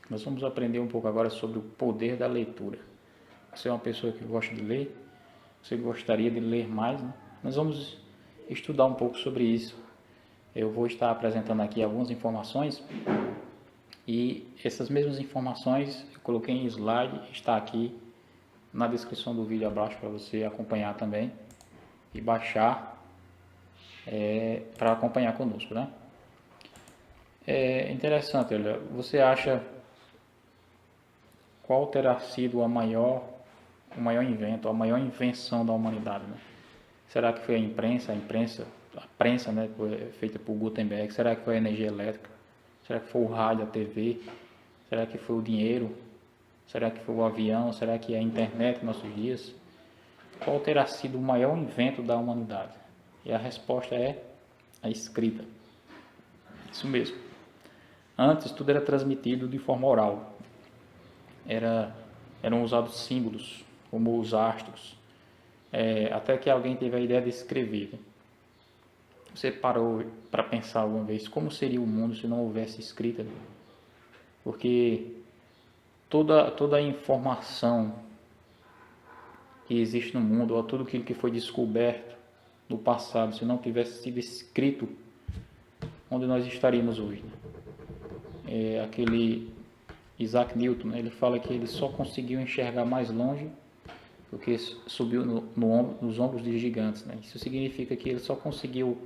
Nós vamos aprender um pouco agora sobre o poder da leitura. Você é uma pessoa que gosta de ler? Você gostaria de ler mais, né? Nós vamos estudar um pouco sobre isso. Eu vou estar apresentando aqui algumas informações e essas mesmas informações eu coloquei em slide, está aqui na descrição do vídeo abaixo para você acompanhar também e baixar para acompanhar conosco, né? É interessante, olha, você acha qual terá sido o maior invento, a maior invenção da humanidade, né? Será que foi a prensa, né, feita por Gutenberg? Será que foi a energia elétrica? Será que foi o rádio, a TV? Será que foi o dinheiro? Será que foi o avião? Será que é a internet nos nossos dias? Qual terá sido o maior invento da humanidade? E a resposta é a escrita. Isso mesmo. Antes tudo era transmitido de forma oral. Eram usados símbolos, como os astros, até que alguém teve a ideia de escrever. Você parou para pensar alguma vez como seria o mundo se não houvesse escrita? Porque toda a informação que existe no mundo, ou tudo aquilo que foi descoberto no passado, se não tivesse sido escrito, onde nós estaríamos hoje? Aquele Isaac Newton, né, ele fala que ele só conseguiu enxergar mais longe porque subiu nos ombros de gigantes, né? Isso significa que ele só conseguiu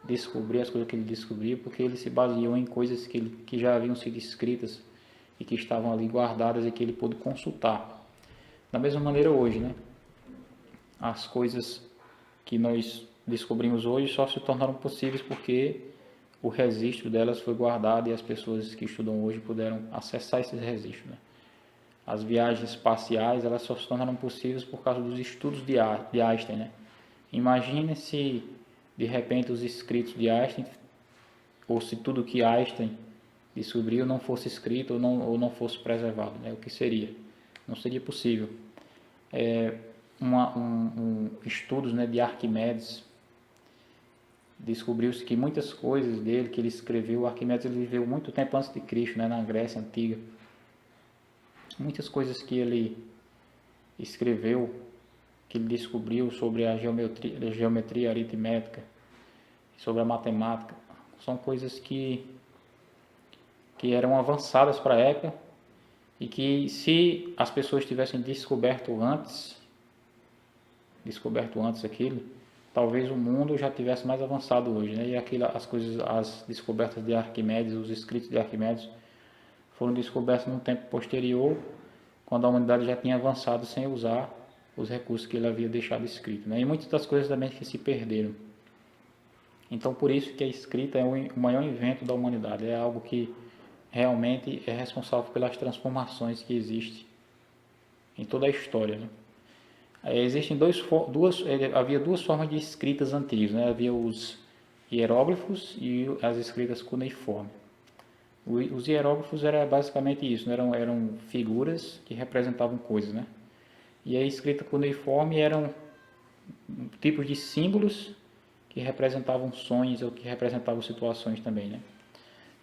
descobrir as coisas que ele descobriu porque ele se baseou em coisas que já haviam sido escritas e que estavam ali guardadas e que ele pôde consultar. Da mesma maneira hoje, né? As coisas que nós descobrimos hoje só se tornaram possíveis porque o registro delas foi guardado e as pessoas que estudam hoje puderam acessar esses registros, né? As viagens espaciais, elas só se tornaram possíveis por causa dos estudos de Einstein, né? Imagine se de repente os escritos de Einstein, ou se tudo que Einstein descobriu não fosse escrito ou não fosse preservado, né? O que seria? Não seria possível. Estudos, né, de Arquimedes, descobriu-se que muitas coisas dele que ele escreveu, Arquimedes ele viveu muito tempo antes de Cristo, né, na Grécia Antiga. Muitas coisas que ele escreveu, que ele descobriu sobre a geometria aritmética, sobre a matemática, são coisas que eram avançadas para a época e que se as pessoas tivessem descoberto antes aquilo, talvez o mundo já tivesse mais avançado hoje, né? E as descobertas de Arquimedes, os escritos de Arquimedes foram descobertos num tempo posterior, quando a humanidade já tinha avançado sem usar os recursos que ele havia deixado escrito, né? E muitas das coisas também que se perderam. Então, por isso que a escrita é o maior invento da humanidade, é algo que realmente é responsável pelas transformações que existem em toda a história, né? Havia duas formas de escritas antigas, né? Havia os hieróglifos e as escritas cuneiformes. Os hieróglifos era basicamente isso, né? Eram figuras que representavam coisas, né? E a escrita cuneiforme eram tipos de símbolos que representavam sonhos ou que representavam situações também, né?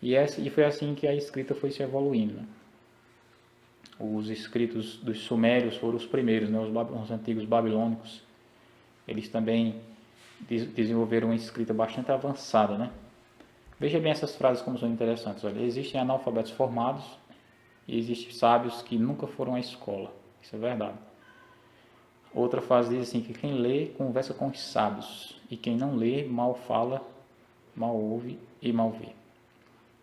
E foi assim que a escrita foi se evoluindo, né? Os escritos dos sumérios foram os primeiros, né? Os antigos babilônicos, eles também desenvolveram uma escrita bastante avançada, né? Veja bem essas frases como são interessantes. Olha, existem analfabetos formados e existem sábios que nunca foram à escola. Isso é verdade. Outra frase diz assim, que quem lê conversa com os sábios e quem não lê mal fala, mal ouve e mal vê.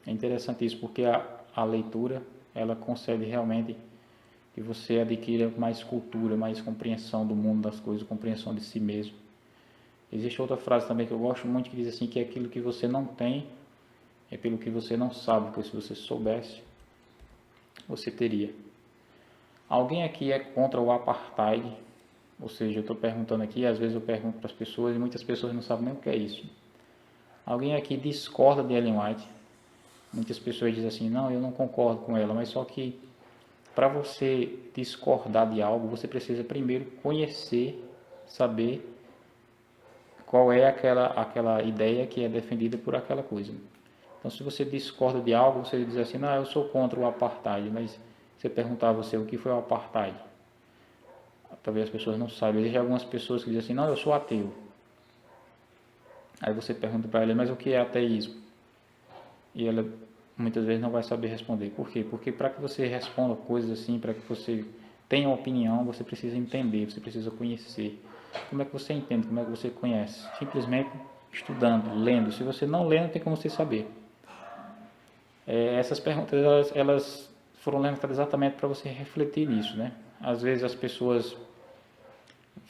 É interessante isso porque a leitura ela concede realmente que você adquira mais cultura, mais compreensão do mundo das coisas, compreensão de si mesmo. Existe outra frase também que eu gosto muito que diz assim, que aquilo que você não tem é pelo que você não sabe, porque se você soubesse, você teria. Alguém aqui é contra o apartheid? Ou seja, eu estou perguntando aqui, às vezes eu pergunto para as pessoas e muitas pessoas não sabem nem o que é isso. Alguém aqui discorda de Ellen White? Muitas pessoas dizem assim, não, eu não concordo com ela, mas só que para você discordar de algo, você precisa primeiro conhecer, saber qual é aquela ideia que é defendida por aquela coisa. Então, se você discorda de algo, você diz assim, não, eu sou contra o apartheid, mas você perguntar a você o que foi o apartheid, talvez as pessoas não saibam. Existem algumas pessoas que dizem assim, não, eu sou ateu. Aí você pergunta para ela, mas o que é ateísmo? E ela muitas vezes não vai saber responder. Por quê? Porque para que você responda coisas assim, para que você tenha uma opinião, você precisa entender, você precisa conhecer. Como é que você entende? Como é que você conhece? Simplesmente estudando, lendo. Se você não lê, não tem como você saber. Essas perguntas elas foram levantadas exatamente para você refletir nisso, né? Às vezes as pessoas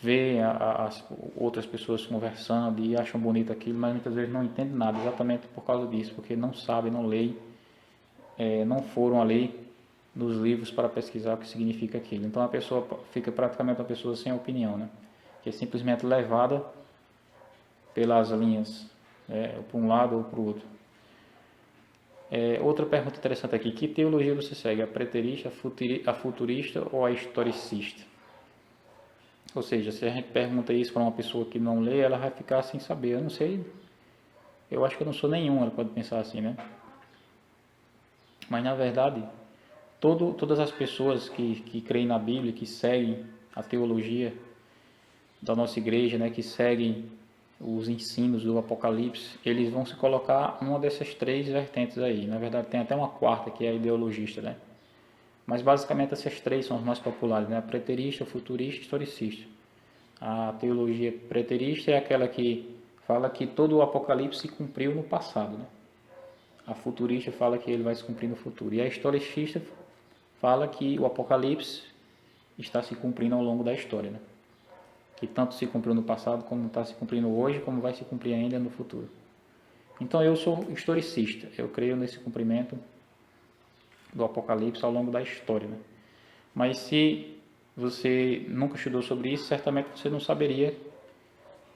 veem as outras pessoas conversando e acham bonito aquilo, mas muitas vezes não entendem nada, exatamente por causa disso, porque não sabem, não leem, não foram ali nos livros para pesquisar o que significa aquilo. Então a pessoa fica praticamente uma pessoa sem opinião, né? Que é simplesmente levada pelas linhas, para um lado ou para o outro. Outra pergunta interessante aqui, que teologia você segue? A preterista, a futurista ou a historicista? Ou seja, se a gente pergunta isso para uma pessoa que não lê, ela vai ficar sem saber. Eu não sei, eu acho que eu não sou nenhum, ela pode pensar assim, né? Mas na verdade, todas as pessoas que creem na Bíblia, que seguem a teologia da nossa igreja, né, que seguem os ensinos do Apocalipse, eles vão se colocar numa dessas três vertentes aí. Na verdade, tem até uma quarta, que é a ideologista, né? Mas basicamente essas três são as mais populares, né? A preterista, futurista e historicista. A teologia preterista é aquela que fala que todo o Apocalipse se cumpriu no passado, né? A futurista fala que ele vai se cumprir no futuro. E a historicista fala que o Apocalipse está se cumprindo ao longo da história, né? Que tanto se cumpriu no passado, como está se cumprindo hoje, como vai se cumprir ainda no futuro. Então eu sou historicista, eu creio nesse cumprimento do Apocalipse ao longo da história, né? Mas se você nunca estudou sobre isso, certamente você não saberia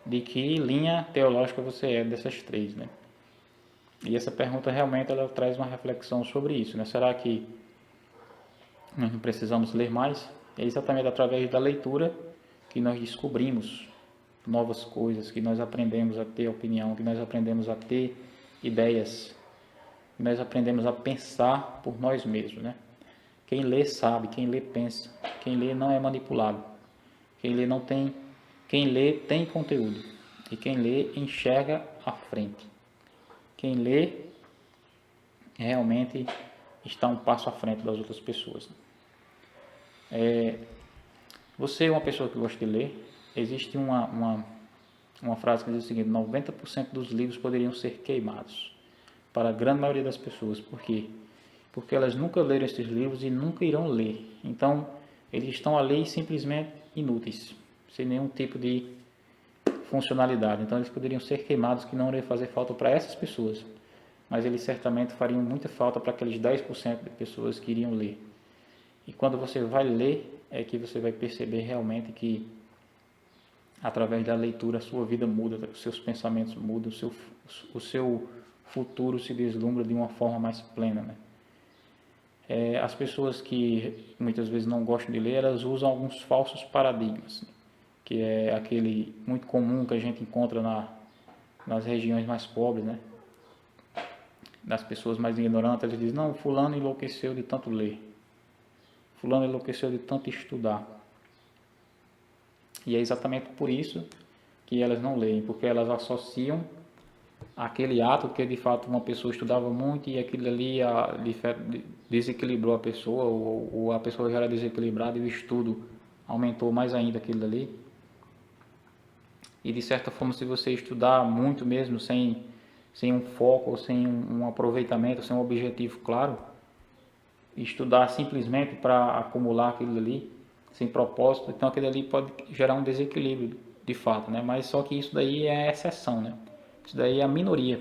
de que linha teológica você é dessas três, né? E essa pergunta realmente ela traz uma reflexão sobre isso, né? Será que nós não precisamos ler mais? É exatamente através da leitura que nós descobrimos novas coisas, que nós aprendemos a ter opinião, que nós aprendemos a ter ideias, que nós aprendemos a pensar por nós mesmos, né? Quem lê sabe, quem lê pensa, quem lê não é manipulado, quem lê não tem, quem lê tem conteúdo e quem lê enxerga à frente. Quem lê realmente está um passo à frente das outras pessoas. Você é uma pessoa que gosta de ler. Existe uma frase que diz o seguinte: 90% dos livros poderiam ser queimados para a grande maioria das pessoas. Por quê? Porque elas nunca leram esses livros e nunca irão ler. Então, eles estão ali simplesmente inúteis, sem nenhum tipo de funcionalidade. Então, eles poderiam ser queimados, que não iriam fazer falta para essas pessoas, mas eles certamente fariam muita falta para aqueles 10% de pessoas que iriam ler. E quando você vai ler, é que você vai perceber realmente que, através da leitura, a sua vida muda, os seus pensamentos mudam, o seu futuro se deslumbra de uma forma mais plena, né? As pessoas que muitas vezes não gostam de ler, elas usam alguns falsos paradigmas, que é aquele muito comum que a gente encontra nas regiões mais pobres, né? Das pessoas mais ignorantes. Eles dizem: não, fulano enlouqueceu de tanto ler, fulano enlouqueceu de tanto estudar. E é exatamente por isso que elas não leem, porque elas associam aquele ato que de fato uma pessoa estudava muito e aquilo ali desequilibrou a pessoa, ou a pessoa já era desequilibrada e o estudo aumentou mais ainda aquilo ali. E de certa forma, se você estudar muito mesmo, sem um foco, sem um aproveitamento, sem um objetivo claro, estudar simplesmente para acumular aquilo ali, sem propósito, então aquilo ali pode gerar um desequilíbrio de fato, né? Mas só que isso daí é a exceção, né? Isso daí é a minoria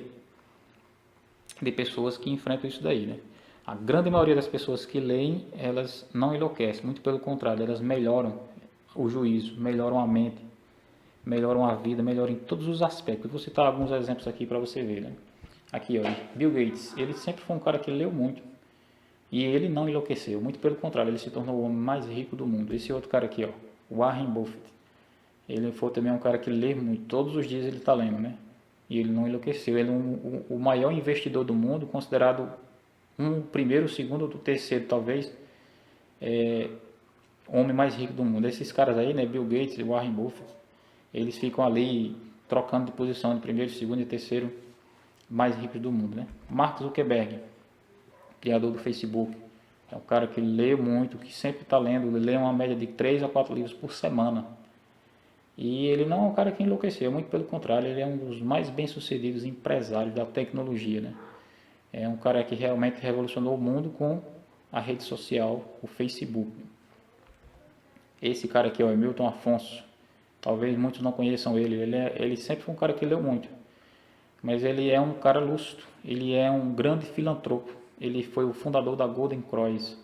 de pessoas que enfrentam isso daí, né? A grande maioria das pessoas que leem, elas não enlouquecem, muito pelo contrário, elas melhoram o juízo, melhoram a mente, melhoram a vida, melhoram em todos os aspectos. Vou citar alguns exemplos aqui para você ver, né? Aqui, ó, Bill Gates, ele sempre foi um cara que leu muito e ele não enlouqueceu, muito pelo contrário, ele se tornou o homem mais rico do mundo. Esse outro cara aqui, ó, Warren Buffett, ele foi também um cara que lê muito, todos os dias ele está lendo, né? e ele não enlouqueceu. Ele é o maior investidor do mundo, considerado primeiro, segundo ou terceiro, talvez, homem mais rico do mundo. Esses caras aí, né, Bill Gates e Warren Buffett, eles ficam ali trocando de posição de primeiro, segundo e terceiro mais ricos do mundo, né? Mark Zuckerberg, criador do Facebook, é um cara que lê muito, que sempre está lendo, ele lê uma média de 3 a 4 livros por semana. E ele não é um cara que enlouqueceu, muito pelo contrário, ele é um dos mais bem-sucedidos empresários da tecnologia, né? É um cara que realmente revolucionou o mundo com a rede social, o Facebook. Esse cara aqui, ó, é Milton Afonso. Talvez muitos não conheçam ele. Ele sempre foi um cara que leu muito. Mas ele é um cara lúcido. Ele é um grande filantropo. Ele foi o fundador da Golden Cross.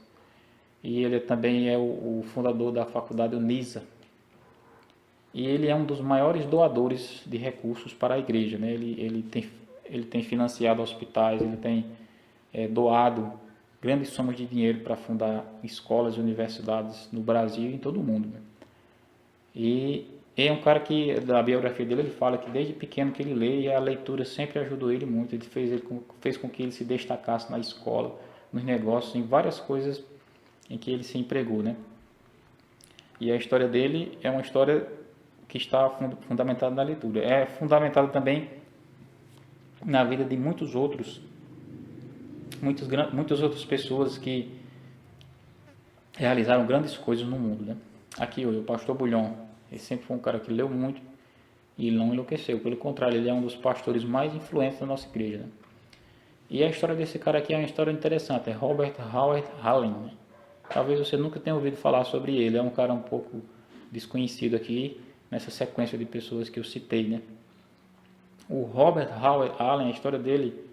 E ele também é o fundador da faculdade Unisa. E ele é um dos maiores doadores de recursos para a igreja, né? Ele tem financiado hospitais, ele tem doado grandes somas de dinheiro para fundar escolas e universidades no Brasil e em todo o mundo, né? E é um cara que, da biografia dele, ele fala que desde pequeno que ele lê e a leitura sempre ajudou ele muito. Ele fez com que ele se destacasse na escola, nos negócios, em várias coisas em que ele se empregou, né? E a história dele é uma história que está fundamentada na leitura. É fundamentada também na vida de muitas outras pessoas que realizaram grandes coisas no mundo, né? Aqui o pastor Bulhon, ele sempre foi um cara que leu muito e não enlouqueceu. Pelo contrário, ele é um dos pastores mais influentes da nossa igreja, né? E a história desse cara aqui é uma história interessante. É Robert Howard Allen, né? Talvez você nunca tenha ouvido falar sobre ele. É um cara um pouco desconhecido aqui nessa sequência de pessoas que eu citei, né? O Robert Howard Allen, a história dele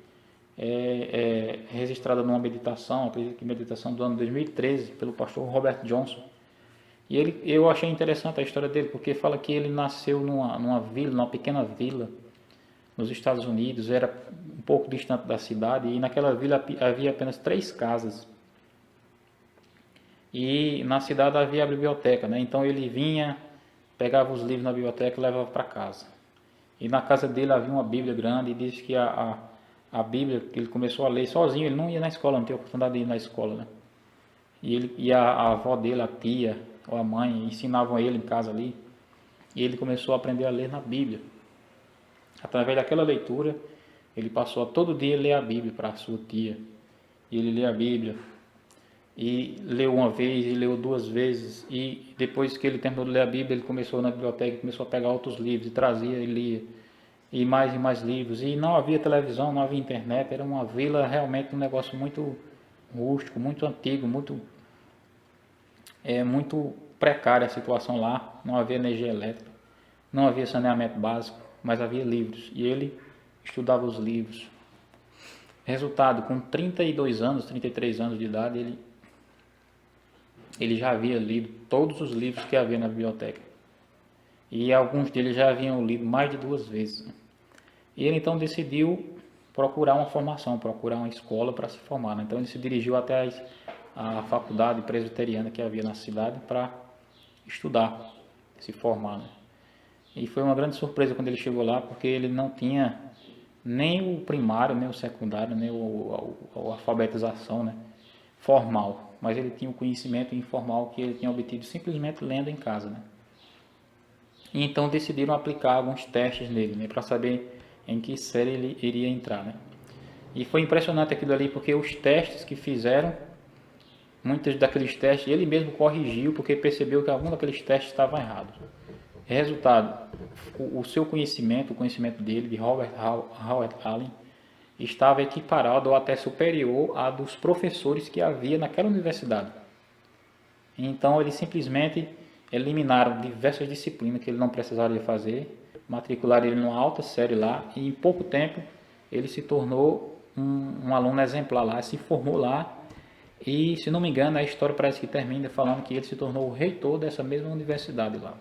é registrada numa meditação, acredito que meditação do ano 2013, pelo pastor Robert Johnson. E eu achei interessante a história dele, porque fala que ele nasceu numa pequena vila nos Estados Unidos, era um pouco distante da cidade, e naquela vila havia apenas 3 casas. E na cidade havia a biblioteca, né? Então ele vinha, pegava os livros na biblioteca e levava para casa. E na casa dele havia uma Bíblia grande, e diz que a Bíblia que ele começou a ler sozinho, ele não ia na escola, não tinha oportunidade de ir na escola, né? E a avó dele, a tia ou a mãe ensinavam ele em casa ali, e ele começou a aprender a ler na Bíblia. Através daquela leitura, ele passou a todo dia ler a Bíblia para a sua tia. E ele lê a Bíblia, e leu uma vez, e leu 2 vezes, e depois que ele terminou de ler a Bíblia, ele começou na biblioteca, começou a pegar outros livros, e trazia e lia, e mais livros. E não havia televisão, não havia internet, era uma vila, realmente um negócio muito rústico, muito antigo, muito precária a situação lá. Não havia energia elétrica, não havia saneamento básico, mas havia livros, e ele estudava os livros. Resultado, com 32 anos, 33 anos de idade, ele já havia lido todos os livros que havia na biblioteca. E alguns deles já haviam lido mais de 2 vezes. E ele então decidiu procurar uma formação, procurar uma escola para se formar, né? Então ele se dirigiu até a faculdade presbiteriana que havia na cidade para estudar, se formar, né? E foi uma grande surpresa quando ele chegou lá, porque ele não tinha nem o primário, nem o secundário, nem a alfabetização, né, formal, mas ele tinha o conhecimento informal que ele tinha obtido simplesmente lendo em casa, né? E então decidiram aplicar alguns testes nele, né, para saber em que série ele iria entrar, né? E foi impressionante aquilo ali, porque os testes que fizeram, muitos daqueles testes ele mesmo corrigiu, porque percebeu que algum daqueles testes estava errado. Resultado, o seu conhecimento, o conhecimento dele, de Robert Howard Allen, estava equiparado ou até superior a dos professores que havia naquela universidade. Então eles simplesmente eliminaram diversas disciplinas que ele não precisaria fazer, matricularam ele numa alta série lá, e em pouco tempo ele se tornou um aluno exemplar lá, se formou lá, e se não me engano a história parece que termina falando que ele se tornou o reitor dessa mesma universidade lá.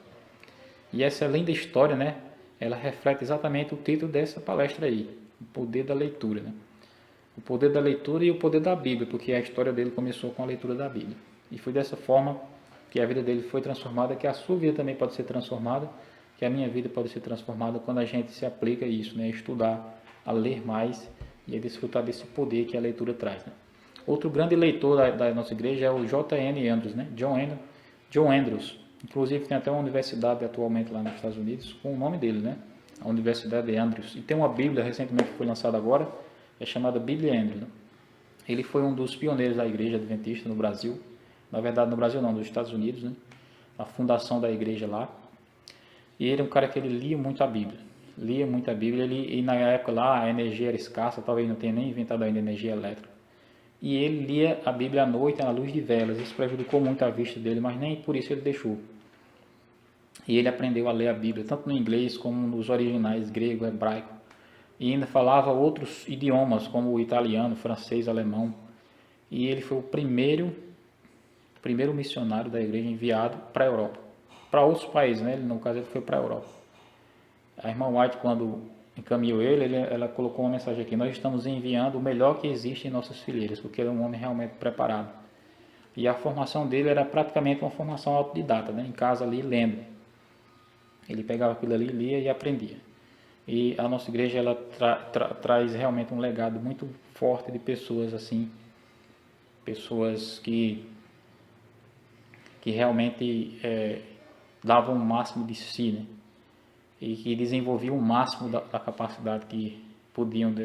E essa linda história, né, ela reflete exatamente o título dessa palestra aí, o poder da leitura, né? O poder da leitura e o poder da Bíblia, porque a história dele começou com a leitura da Bíblia. E foi dessa forma que a vida dele foi transformada, que a sua vida também pode ser transformada que a minha vida pode ser transformada quando a gente se aplica a isso, né? A estudar, a ler mais e a desfrutar desse poder que a leitura traz, né? Outro grande leitor da nossa igreja é o J.N. Andrews, né? John Andrews. Inclusive tem até uma universidade atualmente lá nos Estados Unidos com o nome dele, né? A Universidade de Andrews. E tem uma Bíblia recentemente que foi lançada agora, é chamada Bíblia Andrews, né? Ele foi um dos pioneiros da igreja adventista no Brasil. Na verdade, no Brasil não, nos Estados Unidos, né? A fundação da igreja lá. E ele é um cara que ele lia muito a Bíblia. Lia muito a Bíblia. E na época lá a energia era escassa, talvez não tenha nem inventado ainda energia elétrica. E ele lia a Bíblia à noite à luz de velas. Isso prejudicou muito a vista dele, mas nem por isso ele deixou. E ele aprendeu a ler a Bíblia, tanto no inglês como nos originais grego, hebraico. E ainda falava outros idiomas, como o italiano, francês, alemão. E ele foi o primeiro missionário da igreja enviado para a Europa. Para outros países, né? No caso ele foi para a Europa. A irmã White, quando encaminhou ela colocou uma mensagem aqui: nós estamos enviando o melhor que existe em nossas fileiras, porque ele é um homem realmente preparado. E a formação dele era praticamente uma formação autodidata, né? Em casa ali, lendo. Ele pegava aquilo ali, lia e aprendia. E a nossa igreja ela traz realmente um legado muito forte de pessoas assim, pessoas que realmente davam o máximo de si, né? E que desenvolviam o máximo da capacidade que podiam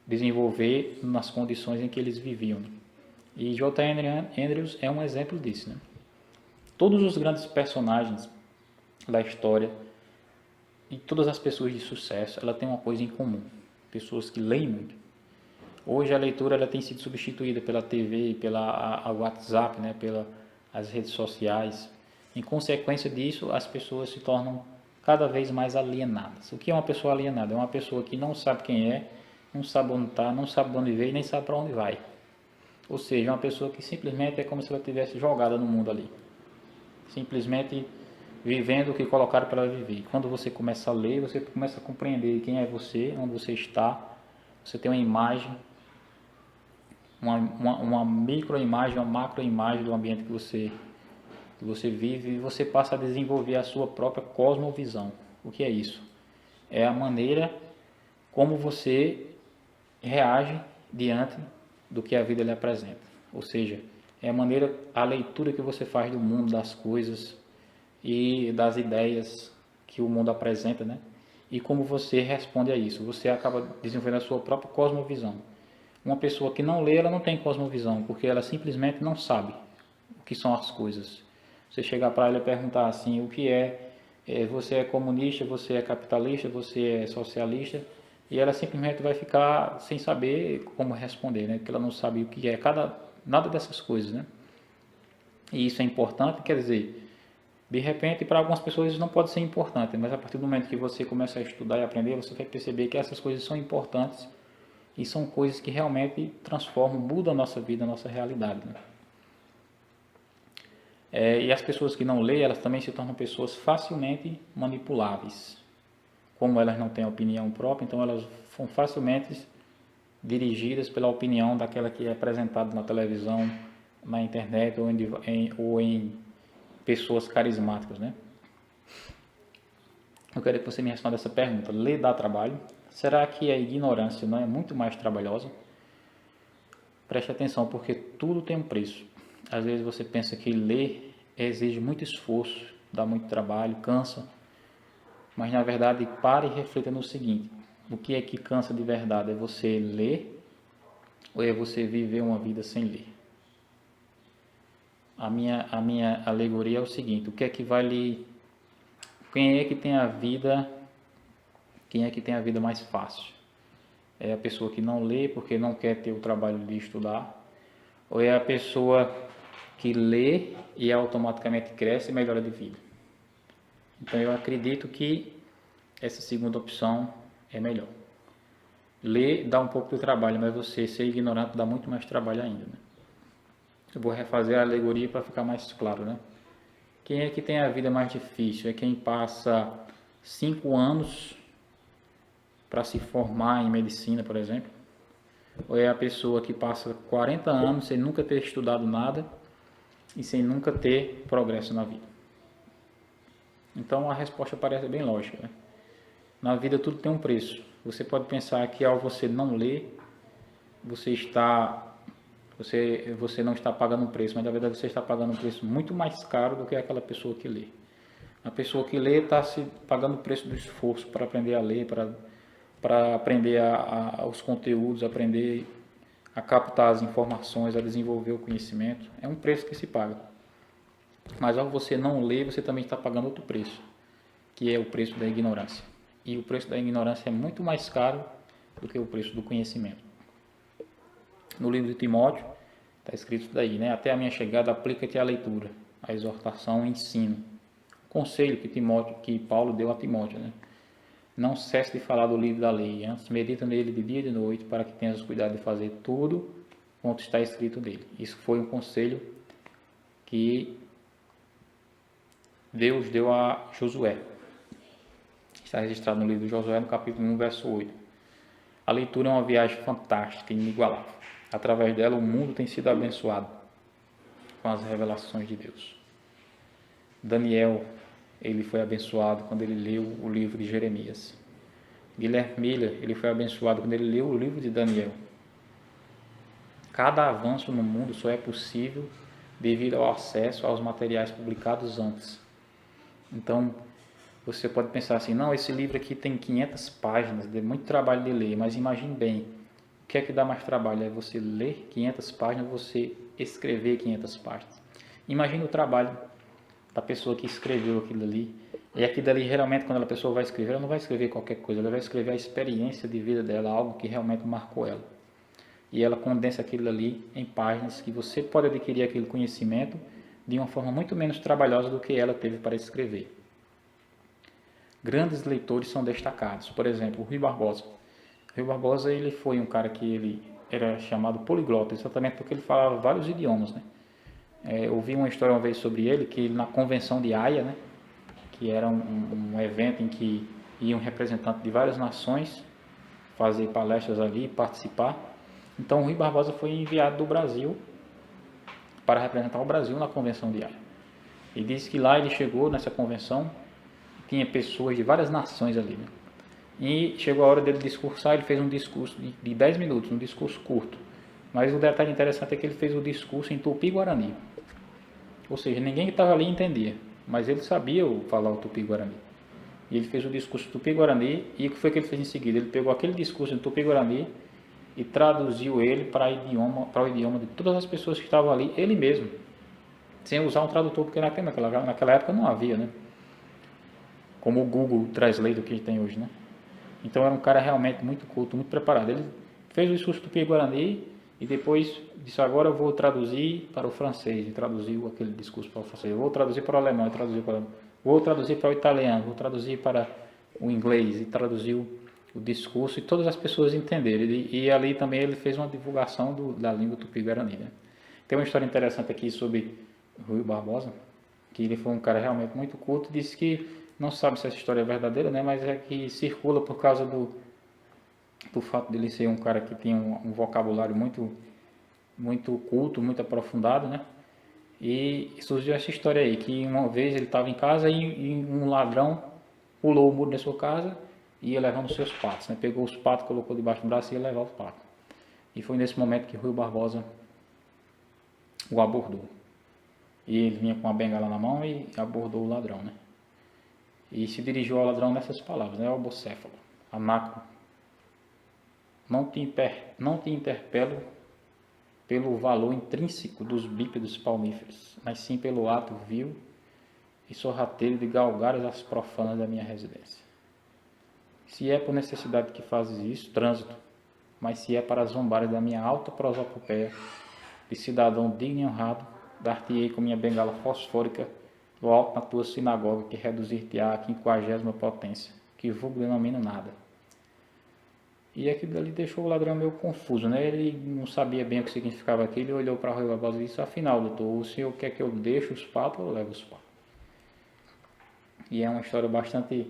desenvolver nas condições em que eles viviam. E J.N. Andrews é um exemplo disso, né? Todos os grandes personagens da história e todas as pessoas de sucesso, ela tem uma coisa em comum: pessoas que leem muito. Hoje a leitura ela tem sido substituída pela TV, pela WhatsApp, né, pelas redes sociais. Em consequência disso, as pessoas se tornam cada vez mais alienadas. O que é uma pessoa alienada? É uma pessoa que não sabe quem é, não sabe onde está, não sabe onde veio, nem sabe para onde vai. Ou seja, uma pessoa que simplesmente é como se ela tivesse jogada no mundo ali. Simplesmente vivendo o que colocaram para ela viver. Quando você começa a ler, você começa a compreender quem é você, onde você está. Você tem uma imagem, uma microimagem, uma macroimagem do ambiente que você vive, e você passa a desenvolver a sua própria cosmovisão. O que é isso? É a maneira como você reage diante do que a vida lhe apresenta. Ou seja, é a leitura que você faz do mundo, das coisas e das ideias que o mundo apresenta, né? E como você responde a isso. Você acaba desenvolvendo a sua própria cosmovisão. Uma pessoa que não lê, ela não tem cosmovisão, porque ela simplesmente não sabe o que são as coisas. Você chegar para ela e perguntar assim, o que você é comunista, você é capitalista, você é socialista, e ela simplesmente vai ficar sem saber como responder, né? Porque ela não sabe o que é nada dessas coisas, né? E isso é importante, quer dizer, de repente para algumas pessoas isso não pode ser importante, mas a partir do momento que você começa a estudar e aprender, você vai perceber que essas coisas são importantes e são coisas que realmente transformam, mudam a nossa vida, a nossa realidade, né? E as pessoas que não leem, elas também se tornam pessoas facilmente manipuláveis. Como elas não têm opinião própria, então elas são facilmente dirigidas pela opinião daquela que é apresentada na televisão, na internet ou em pessoas carismáticas, né? Eu quero que você me responda essa pergunta: ler dá trabalho? Será que a ignorância não é muito mais trabalhosa? Preste atenção, porque tudo tem um preço. Às vezes você pensa que ler exige muito esforço, dá muito trabalho, cansa. Mas na verdade, pare e reflita no seguinte: o que é que cansa de verdade? É você ler ou é você viver uma vida sem ler? A minha alegoria é o seguinte: o que é que vai lhe... Quem é que tem a vida mais fácil? É a pessoa que não lê porque não quer ter o trabalho de estudar? Ou é a pessoa que lê e automaticamente cresce e melhora de vida? Então eu acredito que essa segunda opção é melhor. Ler dá um pouco de trabalho, mas você ser ignorante dá muito mais trabalho ainda, né? Eu vou refazer a alegoria para ficar mais claro, né? Quem é que tem a vida mais difícil? É quem passa 5 anos para se formar em medicina, por exemplo? Ou é a pessoa que passa 40 anos sem nunca ter estudado nada e sem nunca ter progresso na vida? Então a resposta parece bem lógica, né? Na vida tudo tem um preço. Você pode pensar que ao você não ler, você não está pagando um preço, mas na verdade você está pagando um preço muito mais caro do que aquela pessoa que lê. A pessoa que lê está se pagando o preço do esforço para aprender a ler, para aprender os conteúdos, aprender a captar as informações, a desenvolver o conhecimento. É um preço que se paga. Mas ao você não ler, você também está pagando outro preço, que é o preço da ignorância. E o preço da ignorância é muito mais caro do que o preço do conhecimento. No livro de Timóteo, está escrito daí, né? Até a minha chegada, aplica-te à leitura, à exortação, ao ensino. Conselho que Paulo deu a Timóteo, né? Não cesse de falar do livro da lei, antes medita nele de dia e de noite, para que tenhas cuidado de fazer tudo quanto está escrito nele. Isso foi um conselho que Deus deu a Josué. Está registrado no livro de Josué, no capítulo 1, verso 8. A leitura é uma viagem fantástica e inigualável. Através dela, o mundo tem sido abençoado com as revelações de Deus. Daniel, ele foi abençoado quando ele leu o livro de Jeremias. Guilherme Miller, ele foi abençoado quando ele leu o livro de Daniel. Cada avanço no mundo só é possível devido ao acesso aos materiais publicados antes. Então, você pode pensar assim, não, esse livro aqui tem 500 páginas, deu muito trabalho de ler, mas imagine bem, o que é que dá mais trabalho? É você ler 500 páginas, você escrever 500 páginas. Imagine o trabalho da pessoa que escreveu aquilo ali. E aquilo ali, realmente, quando a pessoa vai escrever, ela não vai escrever qualquer coisa, ela vai escrever a experiência de vida dela, algo que realmente marcou ela. E ela condensa aquilo ali em páginas que você pode adquirir aquele conhecimento de uma forma muito menos trabalhosa do que ela teve para escrever. Grandes leitores são destacados. Por exemplo, o Rui Barbosa. O Rui Barbosa, ele foi um cara que ele era chamado poliglota, exatamente porque ele falava vários idiomas, né? Eu vi uma história uma vez sobre ele, que na convenção de Haia, né, que era um evento em que iam representantes de várias nações fazer palestras ali, participar. Então o Rui Barbosa foi enviado do Brasil para representar o Brasil na convenção de Haia. E disse que lá ele chegou nessa convenção, tinha pessoas de várias nações ali, né? E chegou a hora dele discursar, ele fez um discurso de 10 minutos, um discurso curto. Mas o detalhe interessante é que ele fez o discurso em Tupi-Guarani. Ou seja, ninguém que estava ali entendia, mas ele sabia falar o Tupi-Guarani. E ele fez o discurso Tupi-Guarani, e o que foi que ele fez em seguida? Ele pegou aquele discurso em Tupi-Guarani e traduziu ele para o idioma de todas as pessoas que estavam ali, ele mesmo, sem usar um tradutor, porque naquela época não havia, né? Como o Google Translate que a gente tem hoje, né? Então era um cara realmente muito culto, muito preparado. Ele fez o discurso Tupi-Guarani e depois disse, agora eu vou traduzir para o francês, e traduziu aquele discurso para o francês. Eu vou traduzir para o alemão, vou traduzir para o italiano, vou traduzir para o inglês, e traduziu o discurso e todas as pessoas entenderam. E ali também ele fez uma divulgação da língua tupi-guarani, né? Tem uma história interessante aqui sobre Rui Barbosa, que ele foi um cara realmente muito culto, disse que não sabe se essa história é verdadeira, né, mas é que circula por causa do fato de ele ser um cara que tinha um vocabulário muito culto, muito aprofundado, né? E surgiu essa história aí, que uma vez ele estava em casa e um ladrão pulou o muro da sua casa e ia levando os seus patos, né? Pegou os patos, colocou debaixo do braço e ia levar os patos. E foi nesse momento que Rui Barbosa o abordou. E ele vinha com uma bengala na mão e abordou o ladrão, né? E se dirigiu ao ladrão nessas palavras, né? Albocéfalo, Anaco, não te interpelo pelo valor intrínseco dos bípedos palmíferos, mas sim pelo ato vil e sorrateiro de galgares as profanas da minha residência. Se é por necessidade que fazes isso, trânsito, mas se é para zombares da minha alta prosopopeia, de cidadão digno e honrado, dar-te-ei com minha bengala fosfórica do alto na tua sinagoga, que reduzir-te-á a 50ª potência, que vulgo denomino nada. E aquilo ali deixou o ladrão meio confuso, né? Ele não sabia bem o que significava aquilo, ele olhou para o Rui Barbosa e disse, afinal, doutor, o senhor quer que eu deixe os patos ou eu levo os patos? E é uma história bastante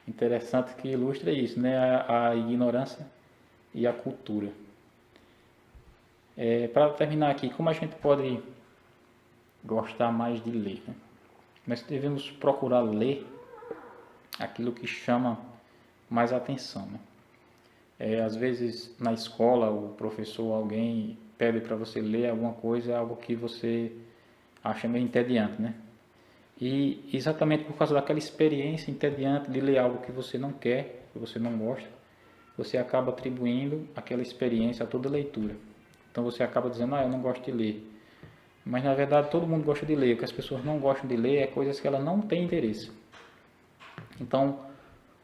interessante que ilustra isso, né? A ignorância e a cultura. Para terminar aqui, como a gente pode gostar mais de ler, né? Nós devemos procurar ler aquilo que chama mais atenção, né? Às vezes na escola o professor, alguém pede para você ler alguma coisa, é algo que você acha meio entediante, né? E exatamente por causa daquela experiência entediante de ler algo que você não quer, que você não gosta, você acaba atribuindo aquela experiência a toda leitura. Então você acaba dizendo, eu não gosto de ler. Mas na verdade todo mundo gosta de ler. O que as pessoas não gostam de ler é coisas que elas não têm interesse. Então,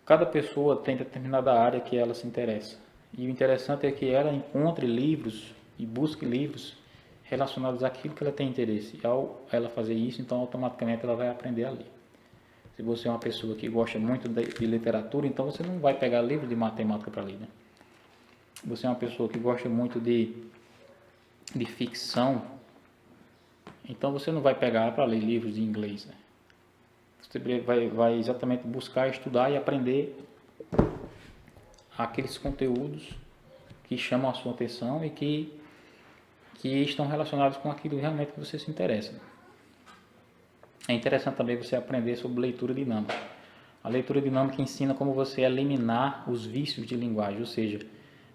cada pessoa tem determinada área que ela se interessa. E o interessante é que ela encontre livros e busque livros relacionados àquilo que ela tem interesse. E ao ela fazer isso, então automaticamente ela vai aprender a ler. Se você é uma pessoa que gosta muito de literatura, então você não vai pegar livro de matemática para ler, né? Você é uma pessoa que gosta muito de ficção, então você não vai pegar para ler livros de inglês, né? Você vai exatamente buscar estudar e aprender aqueles conteúdos que chamam a sua atenção e que estão relacionados com aquilo realmente que você se interessa. É interessante também você aprender sobre leitura dinâmica. A leitura dinâmica ensina como você eliminar os vícios de linguagem, ou seja,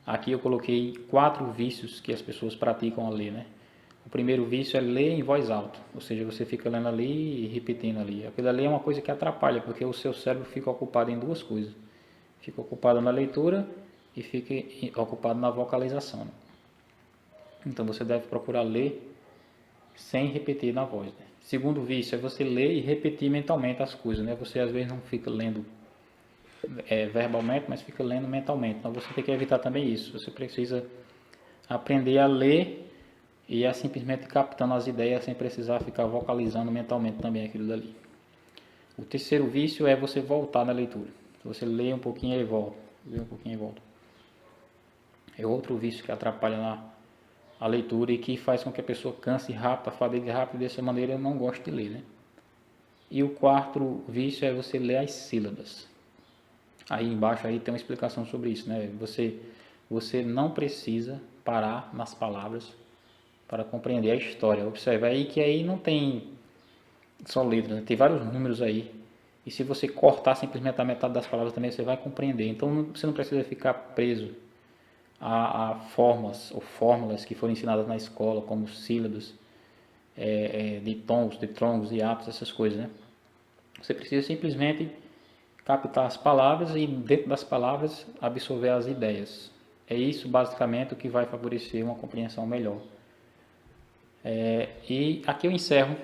aqui eu coloquei 4 vícios que as pessoas praticam a ler, né? O primeiro vício é ler em voz alta, ou seja, você fica lendo ali e repetindo ali. Aquilo ali é uma coisa que atrapalha, porque o seu cérebro fica ocupado em duas coisas. Fica ocupado na leitura e fica ocupado na vocalização, né? Então você deve procurar ler sem repetir na voz, né? Segundo vício é você ler e repetir mentalmente as coisas, né? Você às vezes não fica lendo verbalmente, mas fica lendo mentalmente. Então você tem que evitar também isso. Você precisa aprender a ler e a simplesmente captando as ideias sem precisar ficar vocalizando mentalmente também aquilo dali. O terceiro vício é você voltar na leitura. Você lê um pouquinho e volta, lê um pouquinho e volta. É outro vício que atrapalha a leitura e que faz com que a pessoa canse rápido, fadigue rápido, e dessa maneira eu não gosto de ler, né? E o quarto vício é você ler as sílabas. Aí embaixo aí tem uma explicação sobre isso, né? Você não precisa parar nas palavras para compreender a história. Observe aí que aí não tem só letras, né? Tem vários números aí. E se você cortar simplesmente a metade das palavras também, você vai compreender. Então você não precisa ficar preso a formas ou fórmulas que foram ensinadas na escola, como sílabas, de tons, de troncos, de atos, essas coisas, né? Você precisa simplesmente captar as palavras e dentro das palavras absorver as ideias. É isso basicamente o que vai favorecer uma compreensão melhor. E aqui eu encerro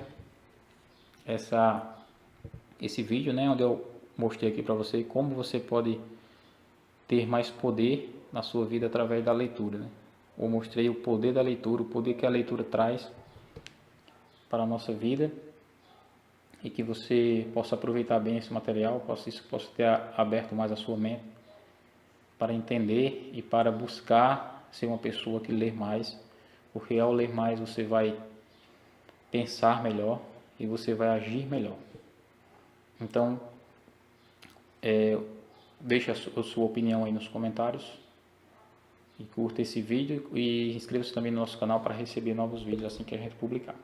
esse vídeo, né, onde eu mostrei aqui para você como você pode ter mais poder na sua vida através da leitura, né? Eu mostrei o poder da leitura, o poder que a leitura traz para a nossa vida e que você possa aproveitar bem esse material, possa ter aberto mais a sua mente para entender e para buscar ser uma pessoa que lê mais, porque ao ler mais você vai pensar melhor e você vai agir melhor. Então, deixe a sua opinião aí nos comentários e curta esse vídeo e inscreva-se também no nosso canal para receber novos vídeos assim que a gente publicar.